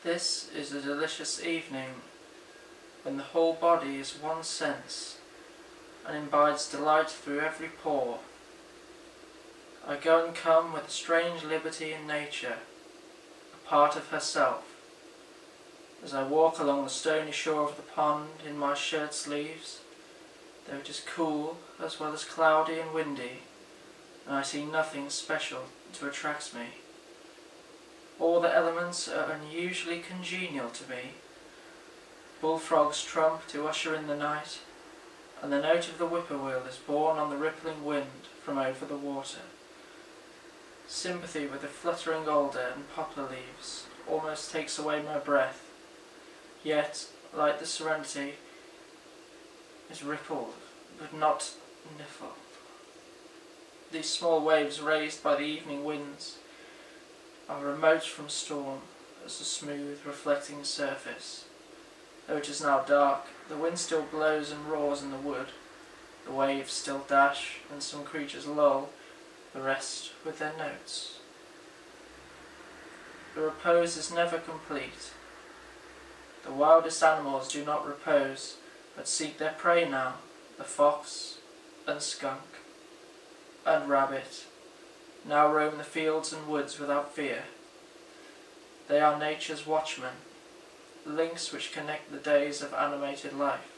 This is a delicious evening, when the whole body is one sense, and imbibes delight through every pore. I go and come with a strange liberty in nature, a part of herself, as I walk along the stony shore of the pond in my shirt sleeves, though it is cool as well as cloudy and windy, and I see nothing special to attract me. All the elements are unusually congenial to me. Bullfrogs trump to usher in the night, and the note of the whippoorwill is borne on the rippling wind from over the water. Sympathy with the fluttering alder and poplar leaves almost takes away my breath, yet, like the serenity, is rippled, but not niffled. These small waves raised by the evening winds are remote from storm as the smooth, reflecting surface. Though it is now dark, the wind still blows and roars in the wood, the waves still dash, and some creatures lull the rest with their notes. The repose is never complete. The wildest animals do not repose, but seek their prey now, the fox and skunk and rabbit now roam the fields and woods without fear. They are nature's watchmen, links which connect the days of animated life.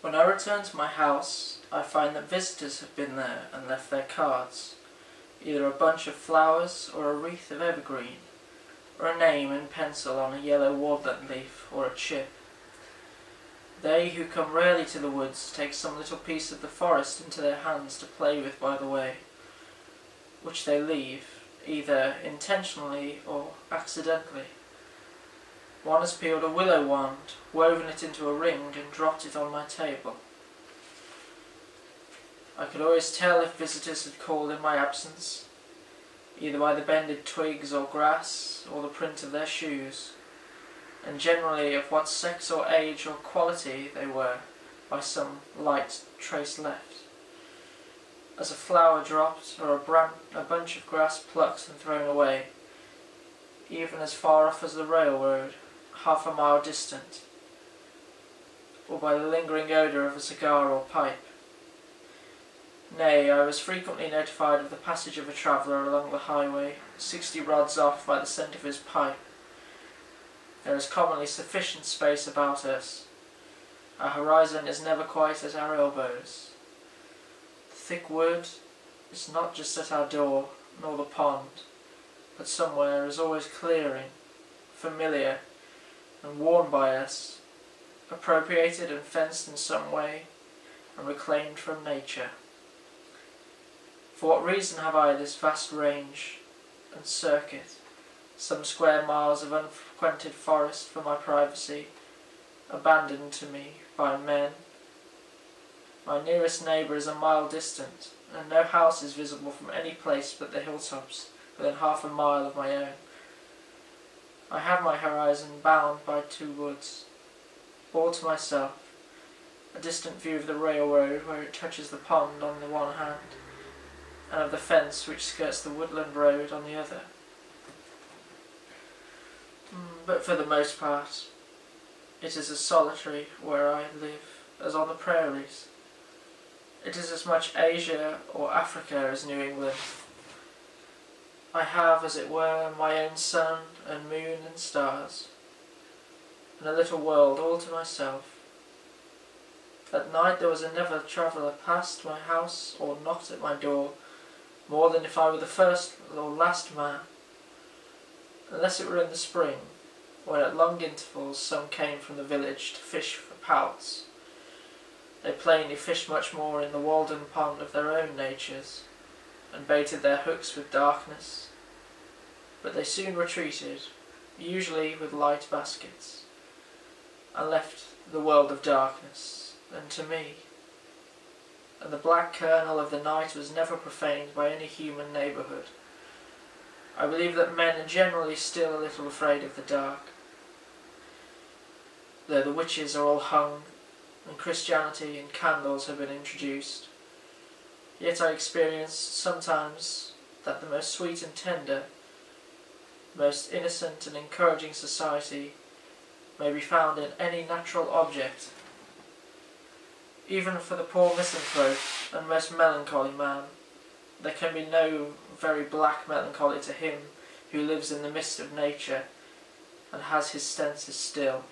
When I return to my house, I find that visitors have been there and left their cards, either a bunch of flowers or a wreath of evergreen, or a name in pencil on a yellow walnut leaf or a chip. They who come rarely to the woods take some little piece of the forest into their hands to play with by the way, which they leave, either intentionally or accidentally. One has peeled a willow wand, woven it into a ring, and dropped it on my table. I could always tell if visitors had called in my absence, either by the bended twigs or grass, or the print of their shoes, and generally of what sex or age or quality they were, by some light trace left. As a flower dropped, or a bunch of grass plucked and thrown away, even as far off as the railroad, half a mile distant, or by the lingering odour of a cigar or pipe, Nay, I was frequently notified of the passage of a traveller along the highway, 60 rods off by the scent of his pipe. There is commonly sufficient space about us. Our horizon is never quite at our elbows. The thick wood is not just at our door, nor the pond, but somewhere is always clearing, familiar, and worn by us, appropriated and fenced in some way, and reclaimed from nature. For what reason have I this vast range and circuit, some square miles of unfrequented forest for my privacy, abandoned to me by men? My nearest neighbour is a mile distant, and no house is visible from any place but the hilltops within half a mile of my own. I have my horizon bound by 2 woods, all to myself, a distant view of the railroad where it touches the pond on the one hand, and of the fence which skirts the woodland road on the other. But for the most part, it is as solitary where I live as on the prairies. It is as much Asia or Africa as New England. I have, as it were, my own sun and moon and stars, and a little world all to myself. At night there was never a traveller passed my house or knocked at my door, more than if I were the first or last man, unless it were in the spring, when at long intervals some came from the village to fish for pouts. They plainly fished much more in the Walden pond of their own natures, and baited their hooks with darkness, but they soon retreated, usually with light baskets, and left the world of darkness, and to me. And the black kernel of the night was never profaned by any human neighbourhood. I believe that men are generally still a little afraid of the dark, though the witches are all hung, and Christianity and candles have been introduced. Yet I experience sometimes that the most sweet and tender, most innocent and encouraging society may be found in any natural object. Even for the poor misanthrope and most melancholy man, there can be no very black melancholy to him who lives in the midst of nature and has his senses still.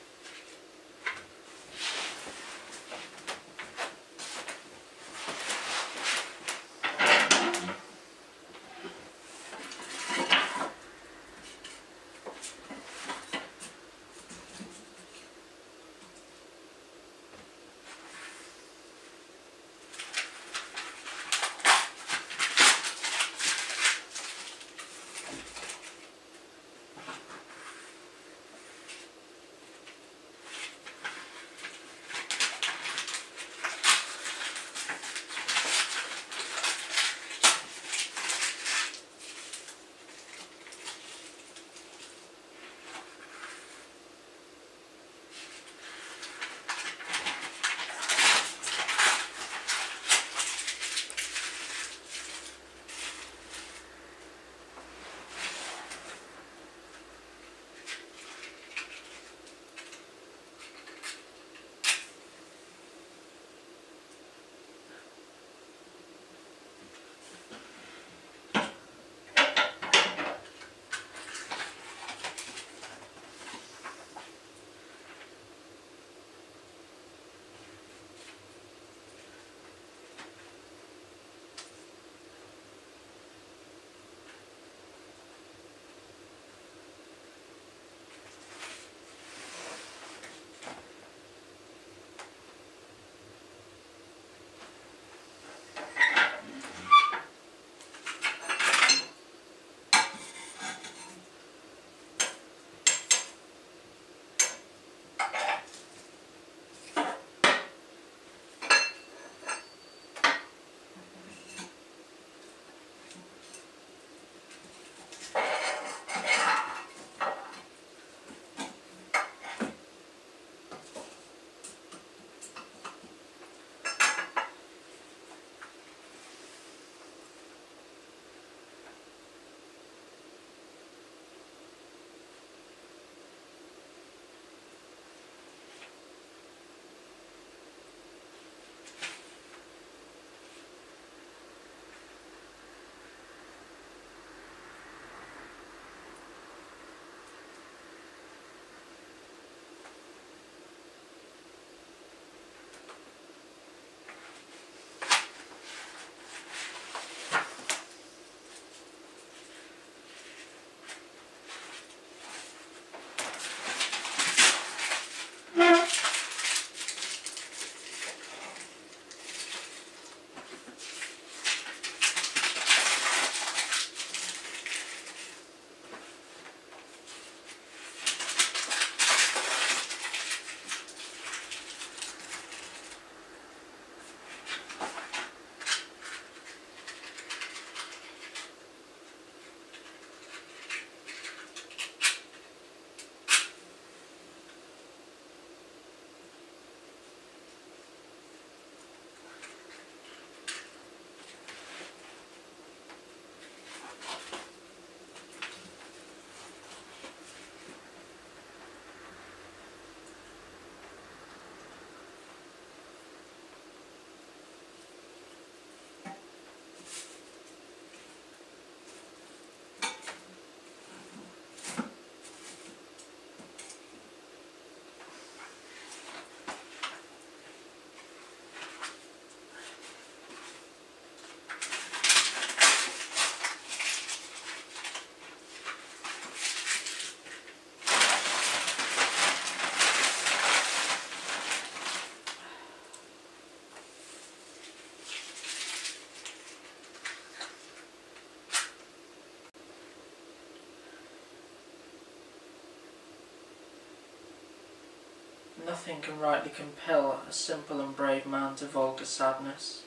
Nothing can rightly compel a simple and brave man to vulgar sadness.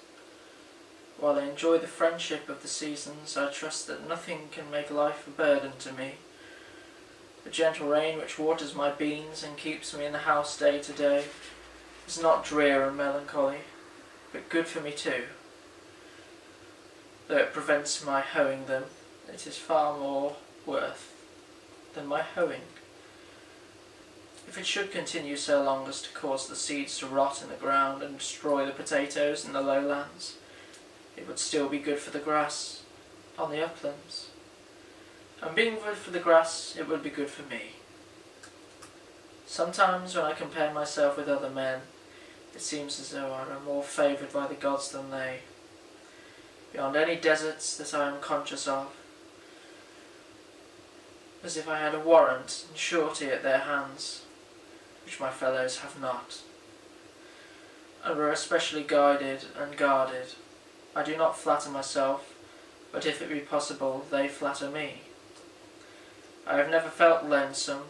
While I enjoy the friendship of the seasons, I trust that nothing can make life a burden to me. The gentle rain which waters my beans and keeps me in the house day to day is not drear and melancholy, but good for me too. Though it prevents my hoeing them, it is far more worth than my hoeing. If it should continue so long as to cause the seeds to rot in the ground and destroy the potatoes in the lowlands, it would still be good for the grass on the uplands. And being good for the grass, it would be good for me. Sometimes when I compare myself with other men, it seems as though I am more favoured by the gods than they. Beyond any deserts that I am conscious of, as if I had a warrant and surety at their hands, which my fellows have not, and were especially guided and guarded. I do not flatter myself, but if it be possible, they flatter me. I have never felt lonesome,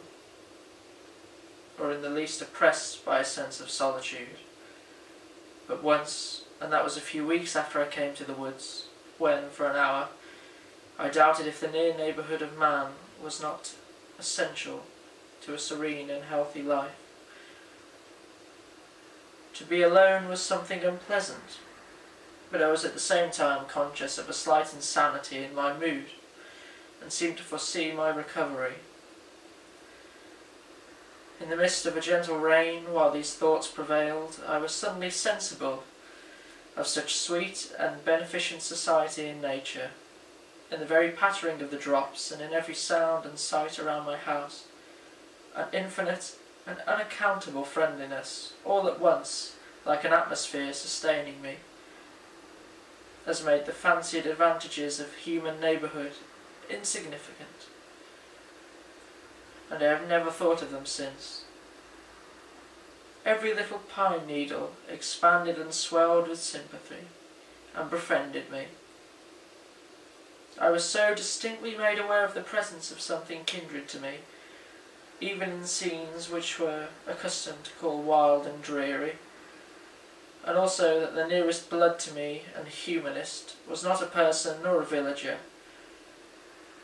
or in the least oppressed by a sense of solitude, but once, and that was a few weeks after I came to the woods, when, for an hour, I doubted if the near neighbourhood of man was not essential to a serene and healthy life. To be alone was something unpleasant, but I was at the same time conscious of a slight insanity in my mood, and seemed to foresee my recovery. In the midst of a gentle rain, while these thoughts prevailed, I was suddenly sensible of such sweet and beneficent society in nature, in the very pattering of the drops, and in every sound and sight around my house, an infinite and unaccountable friendliness, all at once, like an atmosphere sustaining me, has made the fancied advantages of human neighbourhood insignificant, and I have never thought of them since. Every little pine needle expanded and swelled with sympathy, and befriended me. I was so distinctly made aware of the presence of something kindred to me, even in scenes which were accustomed to call wild and dreary, and also that the nearest blood to me and humanist was not a person nor a villager,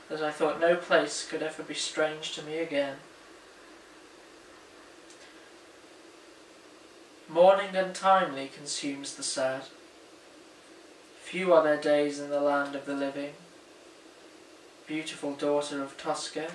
that I thought no place could ever be strange to me again. Mourning untimely consumes the sad. Few are their days in the land of the living. Beautiful daughter of Tosca,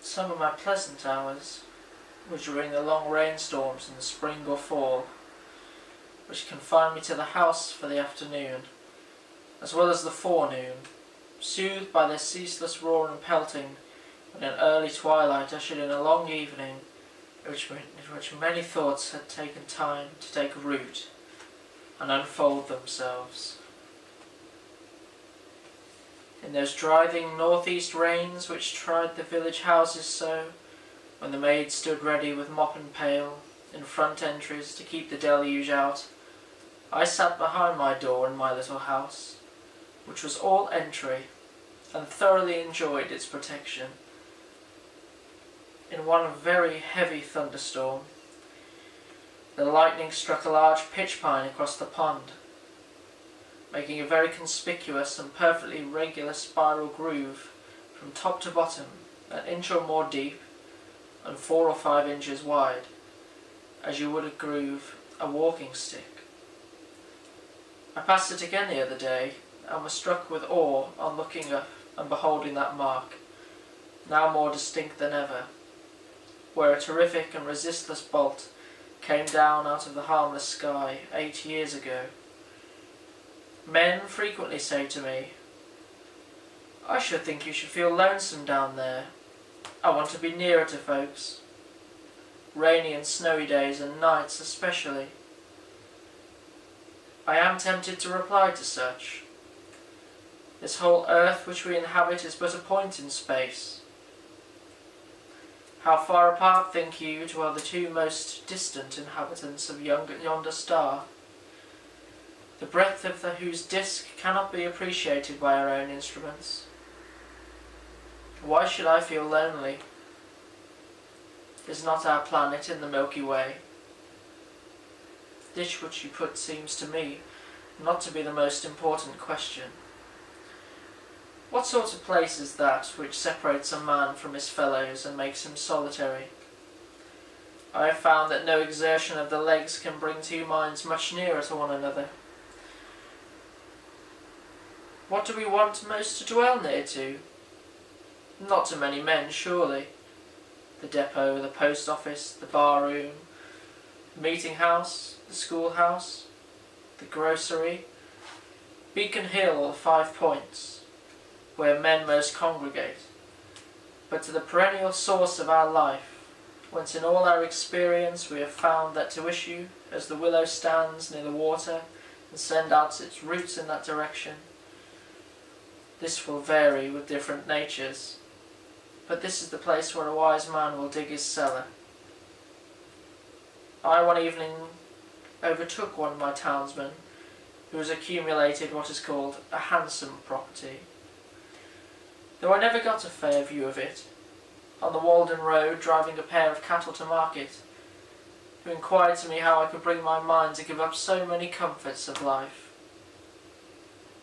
Some of my pleasant hours were during the long rainstorms in the spring or fall, which confined me to the house for the afternoon, as well as the forenoon, soothed by their ceaseless roar and pelting, when in early twilight ushered in a long evening in which many thoughts had taken time to take root and unfold themselves. In those driving northeast rains which tried the village houses so, when the maids stood ready with mop and pail in front entries to keep the deluge out, I sat behind my door in my little house, which was all entry, and thoroughly enjoyed its protection. In one very heavy thunderstorm, the lightning struck a large pitch pine across the pond, making a very conspicuous and perfectly regular spiral groove from top to bottom, an inch or more deep and 4 or 5 inches wide, as you would a groove a walking stick. I passed it again the other day, and was struck with awe on looking up and beholding that mark, now more distinct than ever, where a terrific and resistless bolt came down out of the harmless sky 8 years ago. Men frequently say to me, "I should think you should feel lonesome down there. I want to be nearer to folks. Rainy and snowy days and nights especially." I am tempted to reply to such. This whole earth which we inhabit is but a point in space. How far apart, think you, dwell the two most distant inhabitants of yonder star, the breadth of whose disk cannot be appreciated by our own instruments? Why should I feel lonely? Is not our planet in the Milky Way? This which you put seems to me not to be the most important question. What sort of place is that which separates a man from his fellows and makes him solitary? I have found that no exertion of the legs can bring two minds much nearer to one another. What do we want most to dwell near to? Not to many men, surely. The depot, the post office, the bar room, the meeting house, the schoolhouse, the grocery, Beacon Hill or 5 Points. where men most congregate, but to the perennial source of our life, whence in all our experience we have found that to issue, as the willow stands near the water and send out its roots in that direction. This will vary with different natures, but this is the place where a wise man will dig his cellar. I one evening overtook one of my townsmen who has accumulated what is called a handsome property. Though I never got a fair view of it, on the Walden road driving a pair of cattle to market, who inquired to me how I could bring my mind to give up so many comforts of life.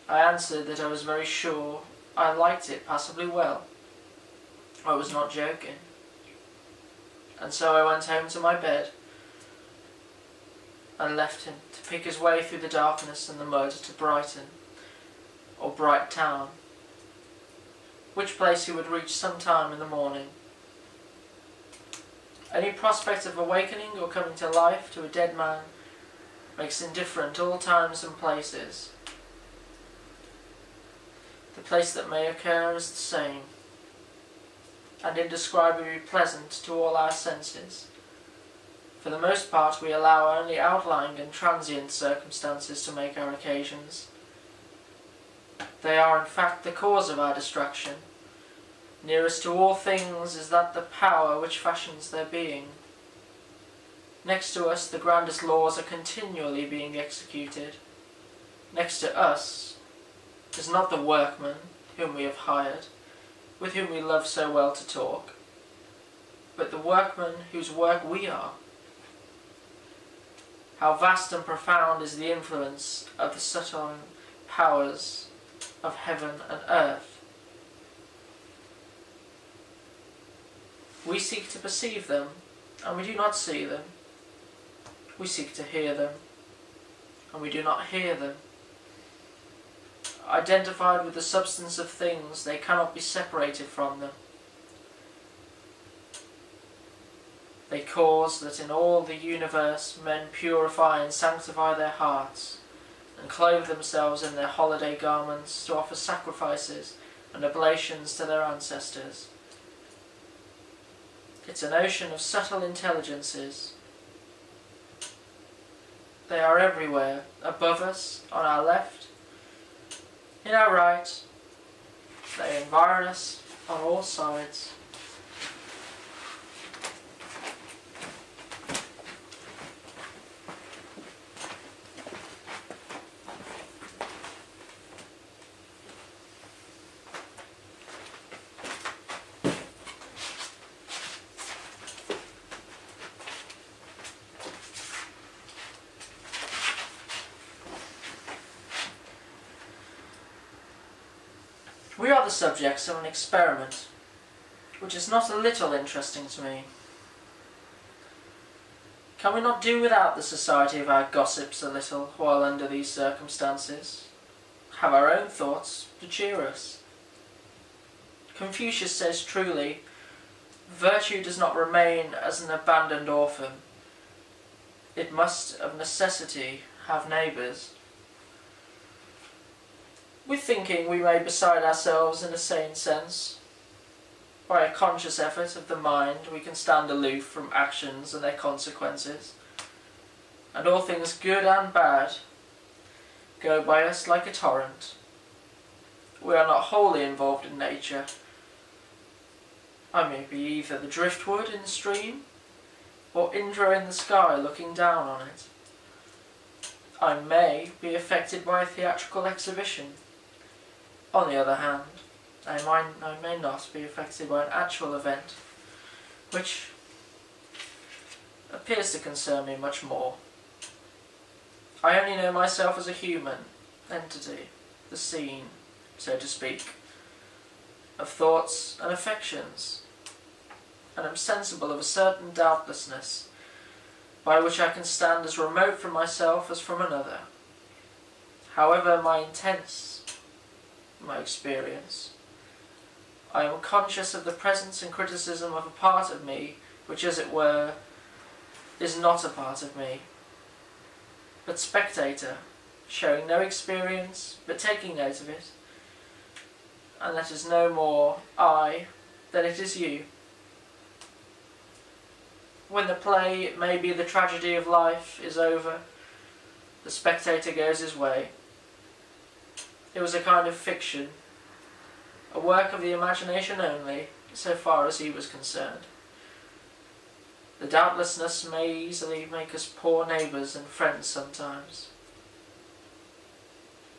I answered that I was very sure I liked it passably well. I was not joking. And so I went home to my bed and left him to pick his way through the darkness and the mud to Brighton, or Bright Town, which place he would reach some time in the morning. Any prospect of awakening or coming to life to a dead man makes indifferent all times and places. The place that may occur is the same, and indescribably pleasant to all our senses. For the most part we allow only outlying and transient circumstances to make our occasions. They are in fact the cause of our destruction. Nearest to all things is that the power which fashions their being. Next to us the grandest laws are continually being executed. Next to us is not the workman whom we have hired, with whom we love so well to talk, but the workman whose work we are. How vast and profound is the influence of the subtle powers of heaven and earth. We seek to perceive them, and we do not see them. We seek to hear them, and we do not hear them. Identified with the substance of things, they cannot be separated from them. They cause that in all the universe men purify and sanctify their hearts, and clothe themselves in their holiday garments to offer sacrifices and oblations to their ancestors. It's an ocean of subtle intelligences. They are everywhere, above us, on our left, in our right. They environ us on all sides. We are the subjects of an experiment, which is not a little interesting to me. Can we not do without the society of our gossips a little while under these circumstances? Have our own thoughts to cheer us. Confucius says truly, virtue does not remain as an abandoned orphan. It must of necessity have neighbours. With thinking we may beside ourselves in a sane sense. By a conscious effort of the mind we can stand aloof from actions and their consequences, and all things good and bad go by us like a torrent. We are not wholly involved in nature. I may be either the driftwood in the stream, or Indra in the sky looking down on it. I may be affected by a theatrical exhibition. On the other hand, I may not be affected by an actual event, which appears to concern me much more. I only know myself as a human entity, the scene, so to speak, of thoughts and affections, and am sensible of a certain doubtlessness by which I can stand as remote from myself as from another, however intense my experience. I am conscious of the presence and criticism of a part of me which, as it were, is not a part of me, but spectator, showing no experience, but taking note of it. and that is no more I than it is you. When the play, it may be the tragedy of life, is over, the spectator goes his way. It was a kind of fiction, a work of the imagination only, so far as he was concerned. The doubtlessness may easily make us poor neighbours and friends sometimes.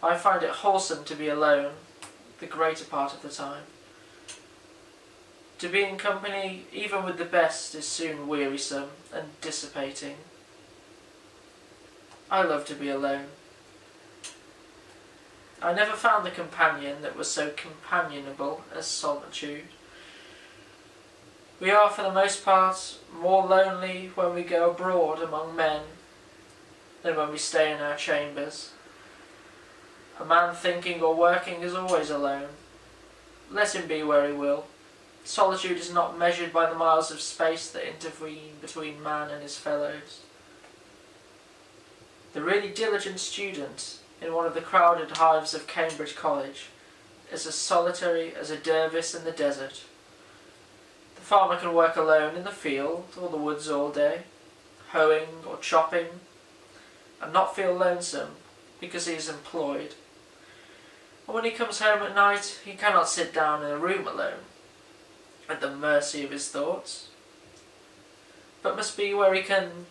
I find it wholesome to be alone the greater part of the time. To be in company, even with the best, is soon wearisome and dissipating. I love to be alone. I never found the companion that was so companionable as solitude. We are, for the most part, more lonely when we go abroad among men than when we stay in our chambers. A man thinking or working is always alone. Let him be where he will. Solitude is not measured by the miles of space that intervene between man and his fellows. The really diligent student in one of the crowded hives of Cambridge College is as solitary as a dervish in the desert. The farmer can work alone in the field or the woods all day, hoeing or chopping, and not feel lonesome because he is employed. And when he comes home at night, he cannot sit down in a room alone, at the mercy of his thoughts, but must be where he can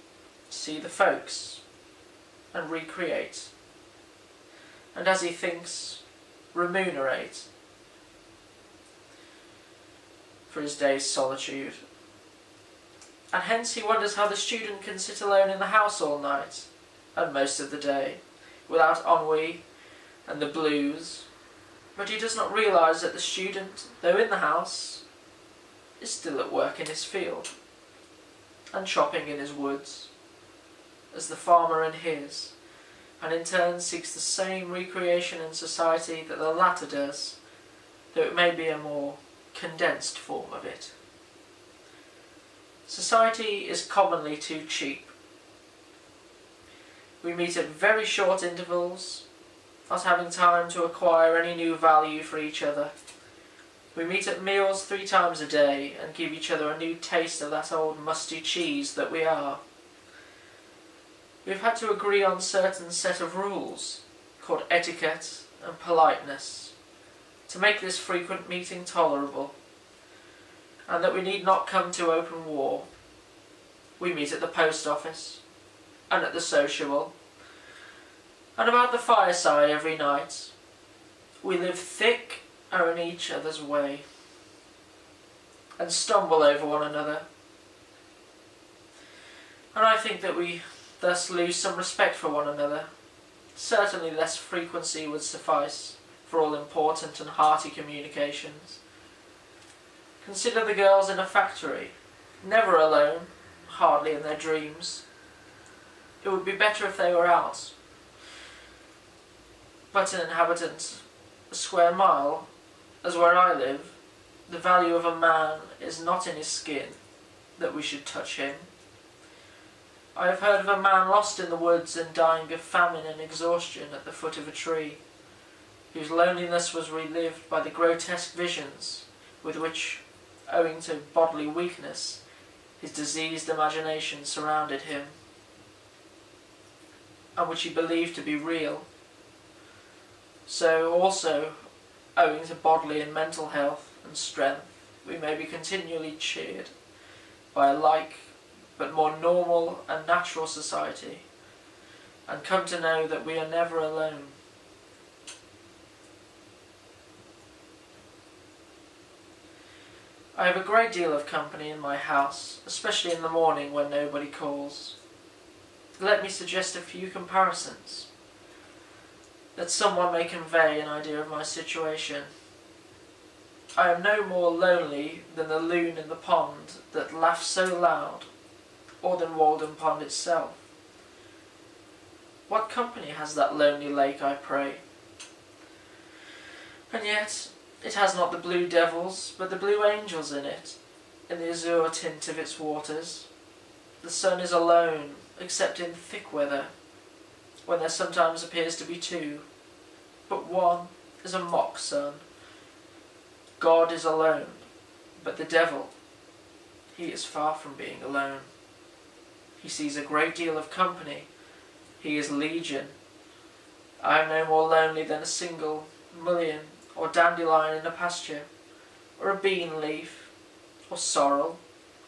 see the folks and recreate, and as he thinks, remunerate for his day's solitude. And hence he wonders how the student can sit alone in the house all night and most of the day, without ennui and the blues, but he does not realise that the student, though in the house, is still at work in his field, and chopping in his woods, as the farmer in his, and in turn seeks the same recreation and society that the latter does, though it may be a more condensed form of it. Society is commonly too cheap. We meet at very short intervals, not having time to acquire any new value for each other. We meet at meals 3 times a day and give each other a new taste of that old musty cheese that we are. We've had to agree on certain set of rules, called etiquette and politeness, to make this frequent meeting tolerable, and that we need not come to open war. We meet at the post office, and at the sociable, and about the fireside every night. We live thick are in each other's way, and stumble over one another. And I think that we thus lose some respect for one another. Certainly less frequency would suffice for all important and hearty communications. Consider the girls in a factory, never alone, hardly in their dreams. It would be better if they were out. But an inhabitant a square mile, as where I live, the value of a man is not in his skin, that we should touch him. I have heard of a man lost in the woods and dying of famine and exhaustion at the foot of a tree, whose loneliness was relived by the grotesque visions with which, owing to bodily weakness, his diseased imagination surrounded him, and which he believed to be real. So also, owing to bodily and mental health and strength, we may be continually cheered by a like but more normal and natural society, and come to know that we are never alone. I have a great deal of company in my house, especially in the morning when nobody calls. Let me suggest a few comparisons, that someone may convey an idea of my situation. I am no more lonely than the loon in the pond that laughs so loud, or than Walden pond itself. What company has that lonely lake, I pray? And yet it has not the blue devils, but the blue angels in it, in the azure tint of its waters. The sun is alone, except in thick weather, when there sometimes appears to be 2, but one is a mock sun, God is alone, but the devil, he is far from being alone. He sees a great deal of company. He is legion. I am no more lonely than a single mullein or dandelion in a pasture, or a bean leaf, or sorrel,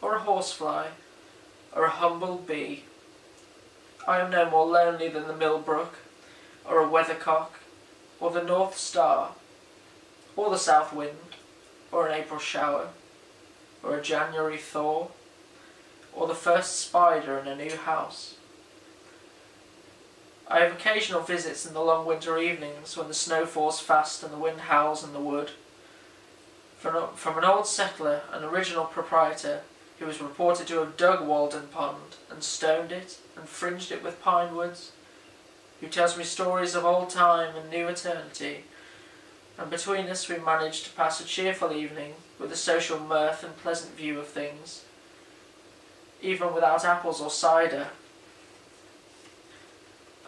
or a horsefly, or a humble bee. I am no more lonely than the millbrook, or a weathercock, or the north star, or the south wind, or an April shower, or a January thaw, or the first spider in a new house. I have occasional visits in the long winter evenings when the snow falls fast and the wind howls in the wood, from an old settler, an original proprietor, who is reported to have dug Walden pond and stoned it and fringed it with pine woods, who tells me stories of old time and new eternity, and between us we manage to pass a cheerful evening with a social mirth and pleasant view of things, even without apples or cider.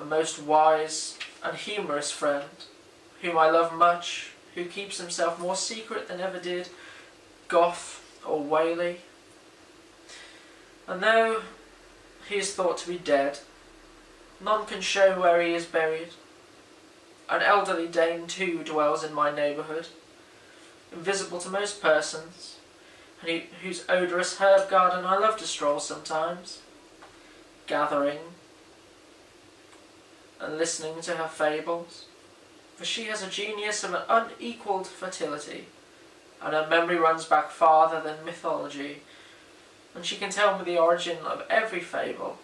A most wise and humorous friend, whom I love much, who keeps himself more secret than ever did Gough or Whaley. And though he is thought to be dead, none can show where he is buried. An elderly dame too dwells in my neighbourhood, invisible to most persons, and whose odorous herb garden I love to stroll sometimes, gathering and listening to her fables, for she has a genius of an unequalled fertility, and her memory runs back farther than mythology, and she can tell me the origin of every fable,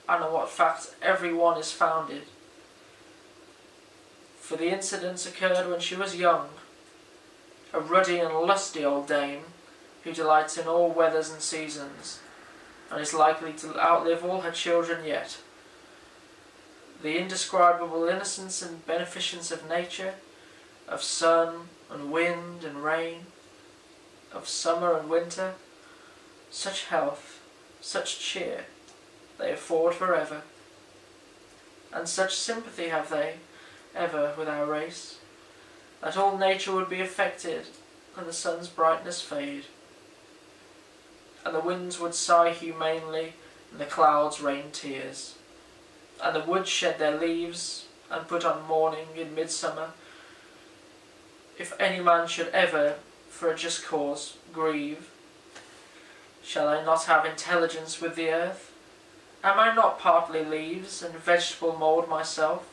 and on what fact every one is founded. For the incidents occurred when she was young, a ruddy and lusty old dame, who delights in all weathers and seasons, and is likely to outlive all her children yet. The indescribable innocence and beneficence of nature, of sun and wind and rain, of summer and winter, such health, such cheer, they afford forever, and such sympathy have they ever with our race, that all nature would be affected and the sun's brightness fade, and the winds would sigh humanely and the clouds rain tears, and the woods shed their leaves and put on mourning in midsummer, if any man should ever, for a just cause, grieve. Shall I not have intelligence with the earth? Am I not partly leaves and vegetable mould myself?